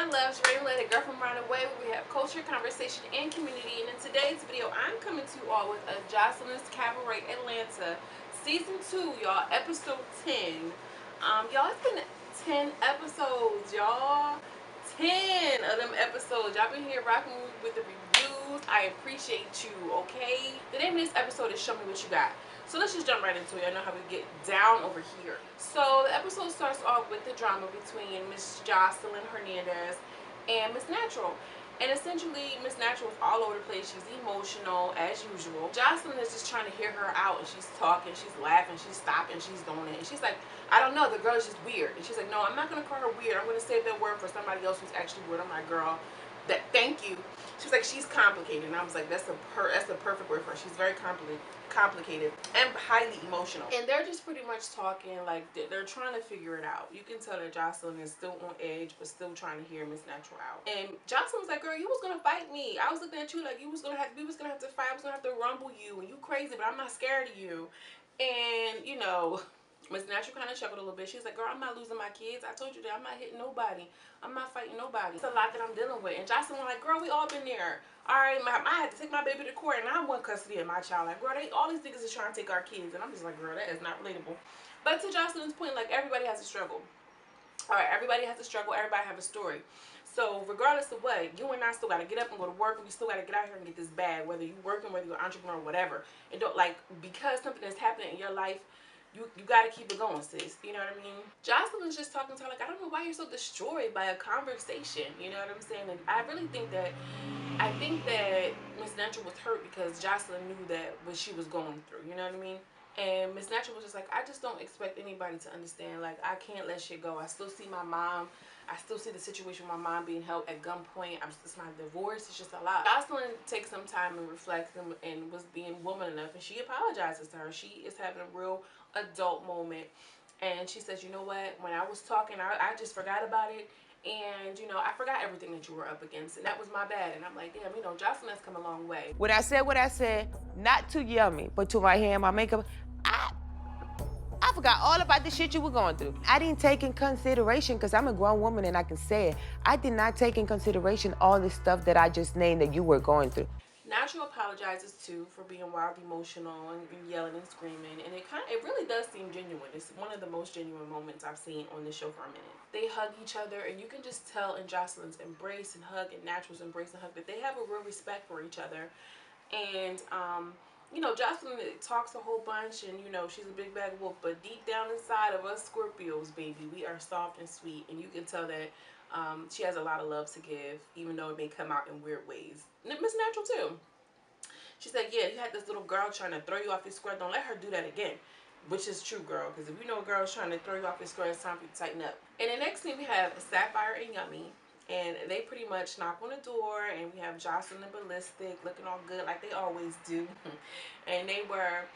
my loves, ready to let a girlfriend run away, where we have culture, conversation, and community. And in today's video, I'm coming to you all with a Joseline's Cabaret Atlanta season 2, y'all, episode 10. Y'all, it's been 10 episodes, y'all. 10 of them episodes. Y'all been here rocking with the reviews. I appreciate you, okay? The name of this episode is Show Me What You Got. So let's just jump right into it. I know how we get down over here. So the episode starts off with the drama between Miss Joseline Hernandez and Miss Natural. And essentially, Miss Natural is all over the place. She's emotional, as usual. Joseline is just trying to hear her out, and she's talking, she's laughing, she's stopping, she's doing it. And she's like, I don't know, the girl's just weird. And she's like, no, I'm not going to call her weird. I'm going to save that word for somebody else who's actually weird. I'm like, girl, thank you. She was like, she's complicated. And I was like, that's the perfect word for her. She's very complicated and highly emotional. And they're just pretty much talking like they're trying to figure it out. You can tell that Joseline is still on edge, but still trying to hear Miss Natural out. And Joseline was like, girl, you was gonna fight me. I was looking at you like we was gonna have to fight. I was gonna have to rumble you, and you crazy, but I'm not scared of you. And you know, Miss Natural kind of chuckled a little bit. She was like, girl, I'm not losing my kids. I told you that. I'm not hitting nobody. I'm not fighting nobody. It's a lot that I'm dealing with. And Joseline was like, girl, we all been there. All right, I had to take my baby to court, and I want custody of my child. Like, girl, all these niggas is trying to take our kids. And I'm just like, girl, that is not relatable. But to Joseline's point, like, everybody has a struggle. All right, everybody has a struggle. Everybody have a story. So regardless of what, you and I still got to get up and go to work. And we still got to get out here and get this bag, whether you're working, whether you're an entrepreneur, whatever. And don't, like, because something is happening in your life, you got to keep it going, sis. You know what I mean? Joseline's just talking to her like, I don't know why you're so destroyed by a conversation. You know what I'm saying? And I really think that Miss Natural was hurt because Joseline knew that what she was going through. You know what I mean? And Miss Natural was just like, I just don't expect anybody to understand. Like, I can't let shit go. I still see my mom. I still see the situation with my mom being held at gunpoint. It's my divorce. It's just a lot. Joseline takes some time and reflects and was being woman enough. And she apologizes to her. She is having a real adult moment. And she says, you know what? When I was talking, I just forgot about it. And, you know, I forgot everything that you were up against. And that was my bad. And I'm like, damn, you know, Joseline has come a long way. When I said what I said, not to yummy, but to my hair, my makeup, I forgot all about the shit you were going through. I didn't take in consideration, because I'm a grown woman and I can say it, I did not take in consideration all the stuff that I just named that you were going through. Natural apologizes too for being wild, emotional, and yelling and screaming, and it really does seem genuine. It's one of the most genuine moments I've seen on this show for a minute. They hug each other, and you can just tell in Joseline's embrace and hug and Natural's embrace and hug that they have a real respect for each other. And you know, Joseline talks a whole bunch, and you know, she's a big bad wolf, but deep down inside of us Scorpios, baby, we are soft and sweet, and you can tell that she has a lot of love to give, even though it may come out in weird ways. Miss Natural too. She said, yeah, you had this little girl trying to throw you off your square. Don't let her do that again. Which is true, girl. Because if you know a girl's trying to throw you off your square, it's time for you to tighten up. And the next thing we have Sapphire and Yummy. And they pretty much knock on the door. And we have Joseline and Ballistic looking all good like they always do. And they were,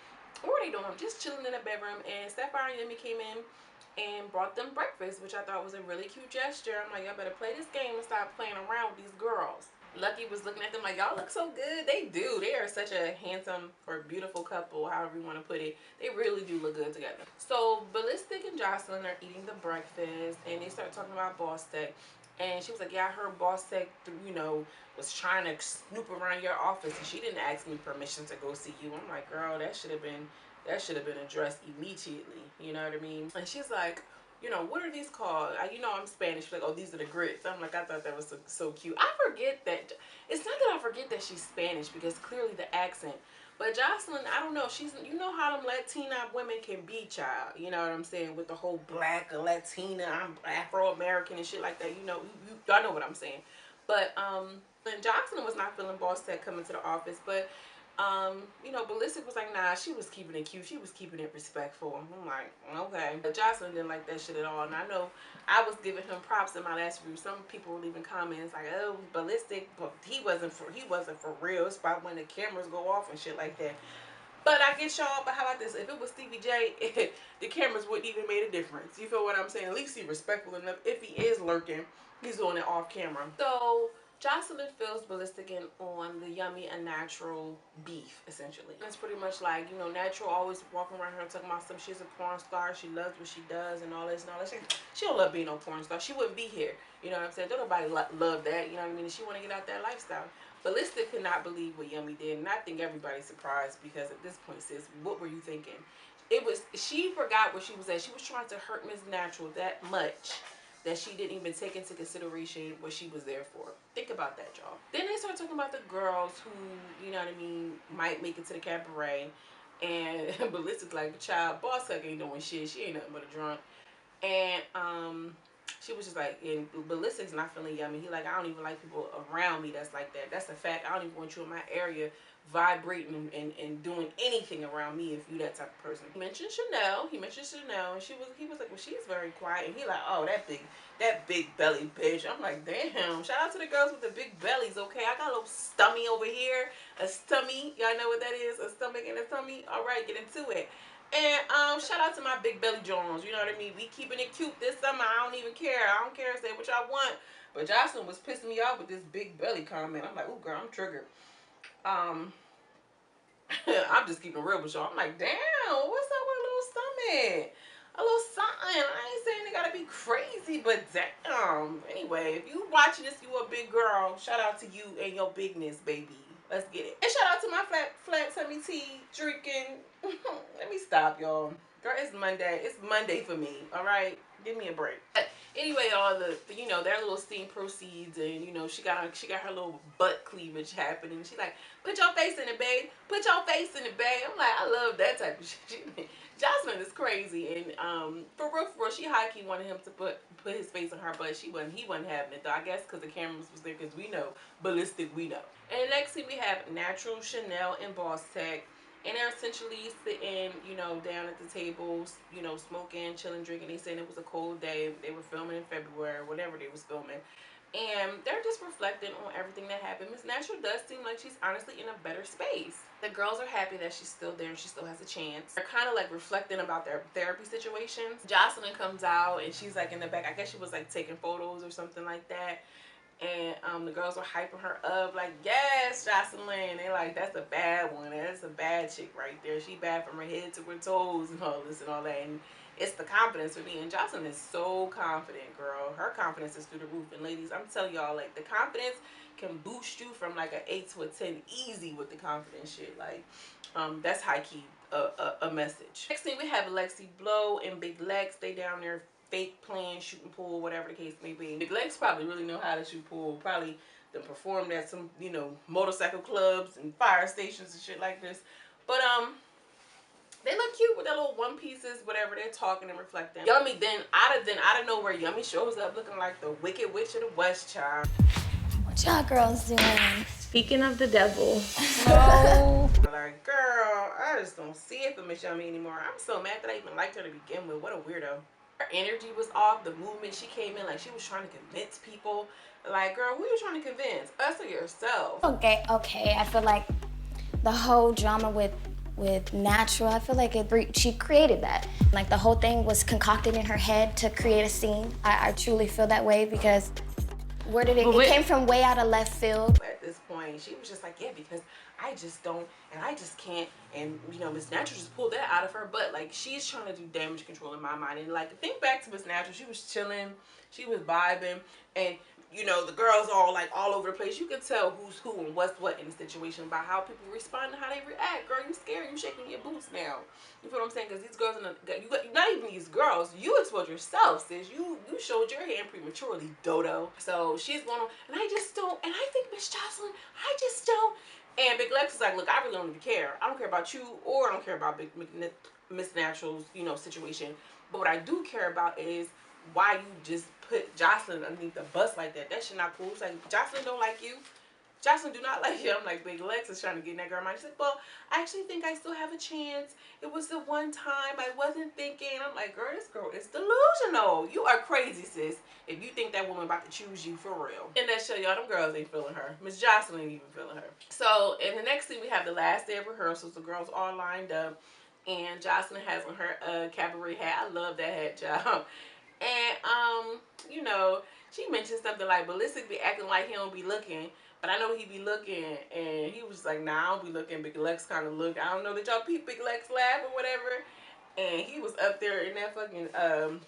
what were they doing? Just chilling in the bedroom. And Sapphire and Yummy came in and brought them breakfast, which I thought was a really cute gesture. I'm like, y'all better play this game and stop playing around with these girls. Lucky was looking at them like, y'all look so good. They do. They are such a handsome or beautiful couple, however you want to put it. They really do look good together. So Ballistic and Joseline are eating the breakfast, and they start talking about boostec. And she was like, yeah, I heard boostec, you know, was trying to snoop around your office, and she didn't ask me permission to go see you. I'm like, girl, that should have been addressed immediately. You know what I mean? And she's like, you know, what are these called? You know, I'm Spanish. She's like, oh, these are the grits. I'm like, I thought that was so cute. I forget that. It's not that I forget that she's Spanish, because clearly the accent. But Joseline, I don't know. You know how them Latina women can be, child. You know what I'm saying? With the whole black or Latina, I'm Afro-American and shit like that. You know, y'all know what I'm saying. But, and Joseline was not feeling boostec coming to the office. But, you know, Ballistic was like, nah, she was keeping it cute. She was keeping it respectful. I'm like, okay. But Joseline didn't like that shit at all. And I know I was giving him props in my last review. Some people were leaving comments like, oh, Ballistic, but he wasn't for real. It's about when the cameras go off and shit like that. But I get y'all, but how about this? If it was Stevie J, the cameras wouldn't even made a difference. You feel what I'm saying? At least he's respectful enough. If he is lurking, he's doing it off camera. So Joseline fills Ballistic in on the yummy and natural beef, essentially. It's pretty much like, you know, natural always walking around here talking about some, she's a porn star, she loves what she does and all this and all that. She don't love being no porn star. She wouldn't be here. You know what I'm saying? Don't nobody love that. You know what I mean? She want to get out that lifestyle. Ballistic could not believe what Yummy did, and I think everybody's surprised because at this point, sis, what were you thinking? It was, she forgot where she was at. She was trying to hurt Miss Natural that much that she didn't even take into consideration what she was there for. Think about that, y'all. Then they start talking about the girls who, you know what I mean, might make it to the cabaret. And Ballistic's like, child, boostec ain't doing shit. She ain't nothing but a drunk. And she was just like, and Ballistic's not feeling Yummy. He like, I don't even like people around me that's like that. That's a fact. I don't even want you in my area vibrating and doing anything around me if you that type of person. He mentioned Chanel. And he was like, well, she's very quiet. And he like, oh, that big belly bitch. I'm like, damn. Shout out to the girls with the big bellies, okay? I got a little stummy over here. A stummy. Y'all know what that is? A stomach and a tummy. All right, get into it. And shout out to my big belly Jones. You know what I mean? We keeping it cute this summer. I don't even care. I don't care. Say what y'all want. But Joseline was pissing me off with this big belly comment. I'm like, oh girl, I'm triggered. I'm just keeping real with y'all. I'm like, damn, what's up with a little stomach? A little something. I ain't saying it gotta be crazy, but damn. Anyway, if you watching this, you a big girl. Shout out to you and your bigness, baby. Let's get it. And shout out to my flat tummy tea drinking. Let me stop, y'all. Girl, it's Monday. It's Monday for me. All right, give me a break. Anyway, all the you know, their little steam proceeds, and you know, she got her little butt cleavage happening. She like, put your face in it, babe. Put your face in it, babe. I'm like, I love that type of shit. Joseline is crazy, and for real, she high key wanted him to put his face on her butt. He wasn't having it though. I guess because the cameras was there, because we know Ballistic, we know. And next thing we have Natural, Chanel, and boostec. And they're essentially sitting, you know, down at the tables, you know, smoking, chilling, drinking. They said it was a cold day. They were filming in February, whatever they was filming. And they're just reflecting on everything that happened. Miss Natural does seem like she's honestly in a better space. The girls are happy that she's still there and she still has a chance. They're kind of like reflecting about their therapy situations. Joseline comes out and she's like in the back. I guess she was like taking photos or something like that. And the girls were hyping her up like, yes, Joseline. They like, that's a bad one. That's a bad chick right there. She bad from her head to her toes and all this and all that. And it's the confidence for me. And Joseline is so confident, girl. Her confidence is through the roof. And ladies, I'm telling y'all, like, the confidence can boost you from like an 8 to a 10 easy with the confidence shit. Like, that's high key a message. Next thing we have Lexy Blow and Big Lex. They down there fake playing, shooting pool, whatever the case may be. Big Legs probably really know how to shoot pool. Probably them performed at some, you know, motorcycle clubs and fire stations and shit like this. But they look cute with their little one pieces, whatever. They're talking and reflecting. Yummy then out of nowhere, Yummy shows up looking like the Wicked Witch of the West, child. What y'all girls doing? Speaking of the devil. No. Like, girl, I just don't see it for Miss Yummy anymore. I'm so mad that I even liked her to begin with. What a weirdo. Her energy was off. The movement, she came in like she was trying to convince people. Like, girl, who you trying to convince? Us or yourself? Okay. I feel like the whole drama with Natural, I feel like she created that. Like the whole thing was concocted in her head to create a scene. I truly feel that way because where did it came from way out of left field. At this point, she was just like, yeah, because I just don't, and I just can't, and you know, Miss Natural just pulled that out of her butt. Like, she's trying to do damage control in my mind. And like, think back to Miss Natural, she was chilling, she was vibing, and you know, the girls all like all over the place. You can tell who's who and what's what in the situation by how people respond and how they react. Girl, you scared, you shaking your boots now. You feel what I'm saying? Because these girls, not even these girls, you exposed yourself, sis. You showed your hand prematurely, dodo. So she's going on, and I just don't, and I think Miss Joseline, I just don't. And Big Lex is like, look, I really don't even care. I don't care about you, or I don't care about Miss Natural's, you know, situation. But what I do care about is why you just put Joseline underneath the bus like that. That shit not cool. It's like, Joseline don't like you. Joseline do not like you. I'm like, Big Lex is trying to get in that girl mind. She's like, well, I actually think I still have a chance. It was the one time I wasn't thinking. I'm like, girl, this girl is delusional. You are crazy, sis, if you think that woman about to choose you for real. And that show y'all, them girls ain't feeling her. Miss Joseline ain't even feeling her. So, and the next thing we have the last day of rehearsals. The girls all lined up. And Joseline has on her cabaret hat. I love that hat, y'all. And you know, she mentioned something like Ballistic be acting like he don't be looking, but I know he be looking, and he was like, nah, I don't be looking. Big Lex kind of look. I don't know that y'all peep Big Lex laugh or whatever. And he was up there in that fucking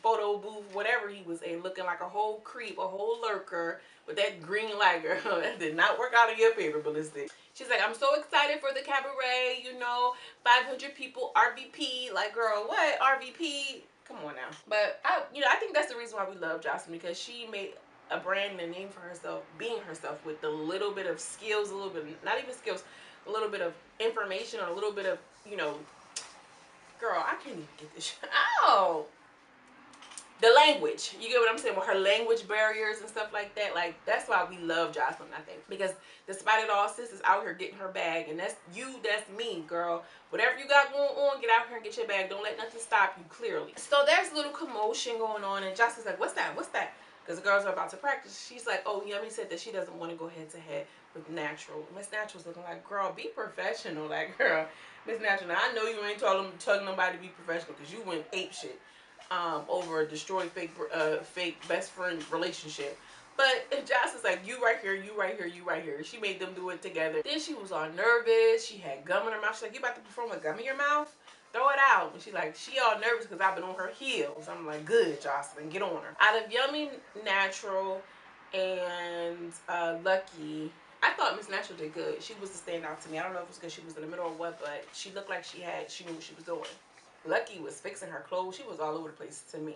photo booth, whatever he was in, looking like a whole creep, a whole lurker with that green lighter. That did not work out in your favor, Ballistic. She's like, I'm so excited for the cabaret, you know, 500 people, RVP. Like, girl, what? RVP? Come on now. But, I think that's the reason why we love Joseline, because she made a brand and a name for herself, being herself, with a little bit of skills, a little bit, not even skills, a little bit of information, or a little bit of, girl, I can't even get this shit. Ow! The language. You get what I'm saying? With her language barriers and stuff like that. Like, that's why we love Joseline, I think. Because despite it all, sis is out here getting her bag. And that's you, that's me, girl. Whatever you got going on, get out here and get your bag. Don't let nothing stop you, clearly. So there's a little commotion going on. And Joseline's like, what's that? What's that? Because the girls are about to practice. She's like, oh, Yummy said that she doesn't want to go head to head with Natural. Miss Natural's looking like, girl, be professional. Like, girl, Miss Natural, now I know you ain't telling nobody to be professional, because you went ape shit over a destroyed fake best friend relationship. But Joss is like, you right here, you right here, you right here. She made them do it together. Then she was all nervous. She had gum in her mouth. She's like, you about to perform with gum in your mouth? Throw it out. And she's like, she all nervous because I've been on her heels. I'm like, good, Joseline, get on her. Out of Yummy, Natural, and Lucky, I thought Miss Natural did good. She was the standout to me. I don't know if it was because she was in the middle or what, but she looked like she knew what she was doing. Lucky was fixing her clothes. She was all over the place for me.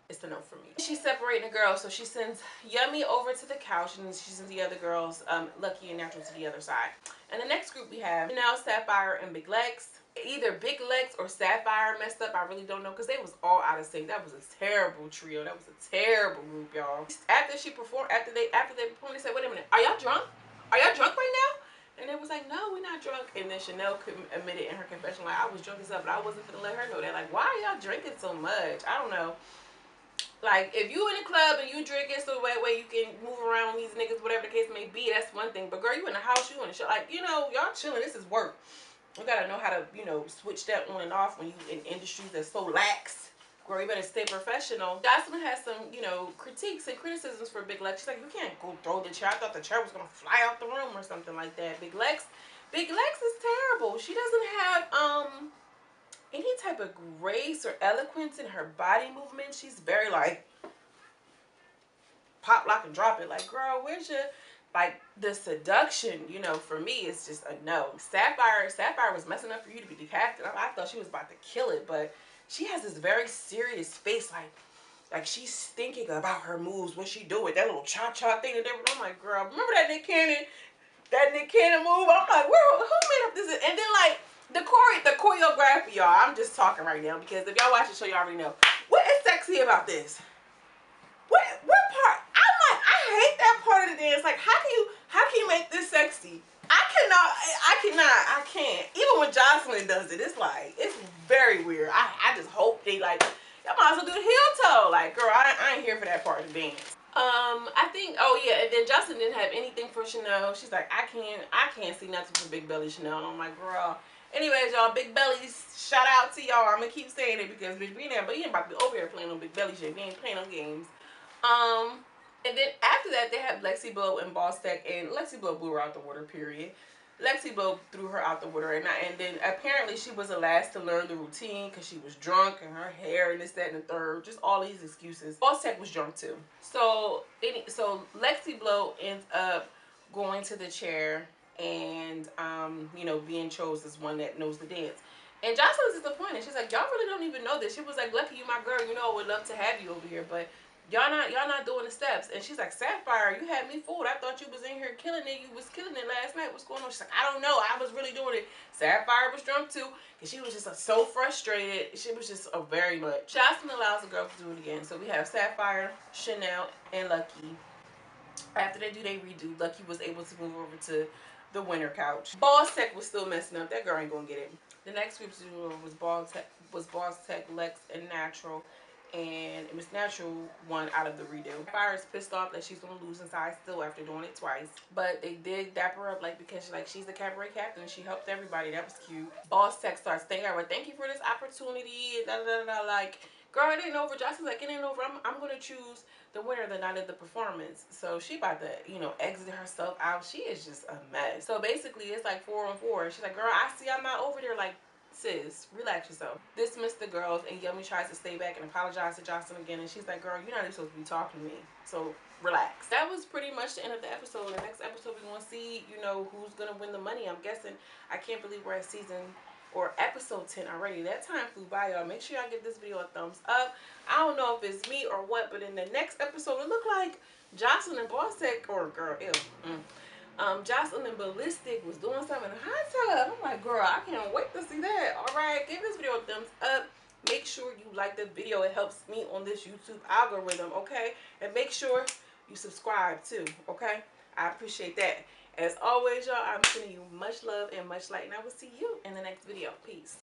It's a no for me. She's separating the girls, so she sends Yummy over to the couch, and she sends the other girls, Lucky and Natural, to the other side. And the next group we have Chanel, Sapphire, and Big Lex. Either Big Lex or Sapphire messed up. I really don't know, because they was all out of sync. That was a terrible trio. That was a terrible group, y'all. After she performed, after they performed, they said, wait a minute, are y'all drunk? Are y'all drunk right now? And they was like, no, we're not drunk. And then Chanel admitted in her confession, like, I was drunk as hell, but I wasn't gonna let her know that. Like, why are y'all drinking so much? I don't know. Like, if you in a club and you drinking so way you can move around with these niggas, whatever the case may be, that's one thing. But girl, you in the house, you in the show. Like, y'all chilling. This is work. You gotta know how to, switch that on and off when you in industries that's so lax. Girl, you better stay professional. Joseline has some, critiques and criticisms for Big Lex. She's like, you can't go throw the chair. I thought the chair was gonna fly out the room or something like that. Big Lex is terrible. She doesn't have any type of grace or eloquence in her body movement. She's very like pop, lock, and drop it. Like, girl, where's your the seduction? For me, it's just a no. Sapphire was messing up for you to be decapitated. I thought she was about to kill it, but she has this very serious face, like she's thinking about her moves, what she do with that little cha-cha thing and everything. I'm like, girl, remember that Nick Cannon move? I'm like, who made up this? And then like the choreography, y'all. I'm just talking right now because if y'all watch the show, y'all already know. What is sexy about this? What part? I'm like, I hate that part of the dance. Like, how can you make this sexy? I can't. Even when Joseline does it, it's like, it's very weird. I just hope they like, y'all might as well do the heel toe. Like, girl, I ain't here for that part of the dance. I think, oh yeah, and then Joseline didn't have anything for Chanel. She's like, I can't see nothing for Big Belly Chanel. And I'm like, girl. Anyways, y'all, Big Bellies, shout out to y'all. I'm gonna keep saying it because bitch, we ain't about to be over here playing no Big Belly shit. We ain't playing no games. And then after that, they had Lexy Blow and boostec, and Lexy Blow blew her out the water, period. Lexy Blow threw her out the water, and then apparently she was the last to learn the routine because she was drunk and her hair and this, that, and the third. Just all these excuses. boostec was drunk too. So Lexy Blow ends up going to the chair and, being chosen as one that knows the dance. And Joseline's disappointed. She's like, y'all really don't even know this. She was like, Lucky, you my girl. I would love to have you over here, but y'all not doing the steps. And she's like, Sapphire, you had me fooled. I thought you was in here killing it. You was killing it last night. What's going on? She's like, I don't know. I was really doing it. Sapphire was drunk too. And she was just so frustrated. She was just very much. Joseline allows the girl to do it again. So we have Sapphire, Chanel, and Lucky. After they do their redo, Lucky was able to move over to the winner couch. boostec was still messing up. That girl ain't gonna get it. The next group to do was boostec, Lex, and Natural. And Miss Natural won out of the redo. Fire is pissed off that she's gonna lose inside still after doing it twice. But they did dap her up because she's the cabaret captain. She helped everybody. That was cute. boostec starts thanking her, thank you for this opportunity. Da, da, da, da, like, Girl, it ain't over. Joseline's like, it ain't over. I'm gonna choose the winner the night of the performance. So she about to, you know, exit herself out. She is just a mess. So basically it's like 4-on-4. She's like, girl, I see I'm not over there. Like, sis, relax yourself. Dismiss the girls, and Yummy tries to stay back and apologize to Joseline again, and she's like, girl, you're not even supposed to be talking to me, so relax. That was pretty much the end of the episode. The next episode we're gonna see, you know, who's gonna win the money. I'm guessing, I can't believe we're at season or episode 10 already. That time flew by, y'all. Make sure y'all give this video a thumbs up. I don't know if it's me or what, but in the next episode it looked like Joseline and boostec, or girl, ew, Joseline and Ballistic was doing something in a hot tub. I'm like, girl, I can't wait to see that. All right, give this video a thumbs up. Make sure you like the video. It helps me on this YouTube algorithm, okay? And make sure you subscribe too, okay? I appreciate that. As always, y'all, I'm sending you much love and much light, and I will see you in the next video. Peace.